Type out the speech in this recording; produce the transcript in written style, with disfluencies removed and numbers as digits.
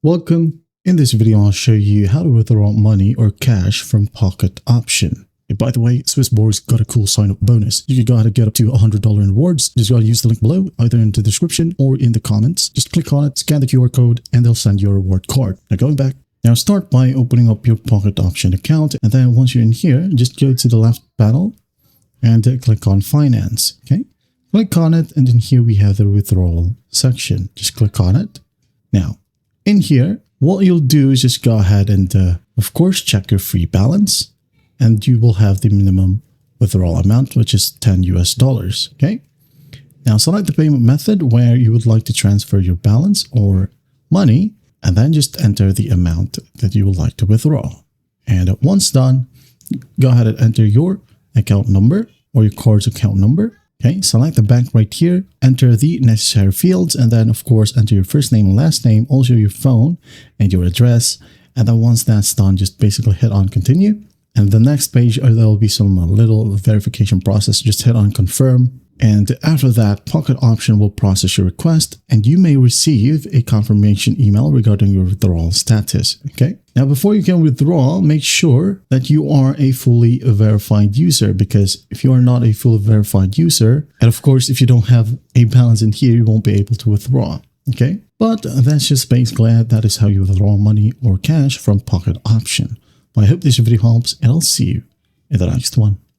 Welcome. In this video, I'll show you how to withdraw money or cash from Pocket Option. And by the way, Swissborg's got a cool sign-up bonus. You can go ahead and get up to $100 in rewards. Just gotta use the link below, either in the description or in the comments. Just click on it, scan the QR code, and they'll send you a reward card. Now going back. Now start by opening up your Pocket Option account, and then once you're in here, just go to the left panel and click on Finance. Okay, click on it, and then here we have the withdrawal section. Just click on it. Now, in here, what you'll do is just go ahead and, of course, check your free balance, and you will have the minimum withdrawal amount, which is $10 US. Okay. Now select the payment method where you would like to transfer your balance or money, and then just enter the amount that you would like to withdraw. And once done, go ahead and enter your account number or your card's account number. Okay, select the bank right here, enter the necessary fields, and then of course enter your first name and last name, also your phone and your address. And then once that's done, just basically hit on continue. And the next page, there will be some little verification process. Just hit on confirm. And after that, Pocket Option will process your request, and you may receive a confirmation email regarding your withdrawal status. Okay. Now, before you can withdraw, make sure that you are a fully verified user, because if you are not a fully verified user, and of course, if you don't have a balance in here, you won't be able to withdraw. Okay. But that's just basically that is how you withdraw money or cash from Pocket Option. Well, I hope this video helps, and I'll see you in the next one.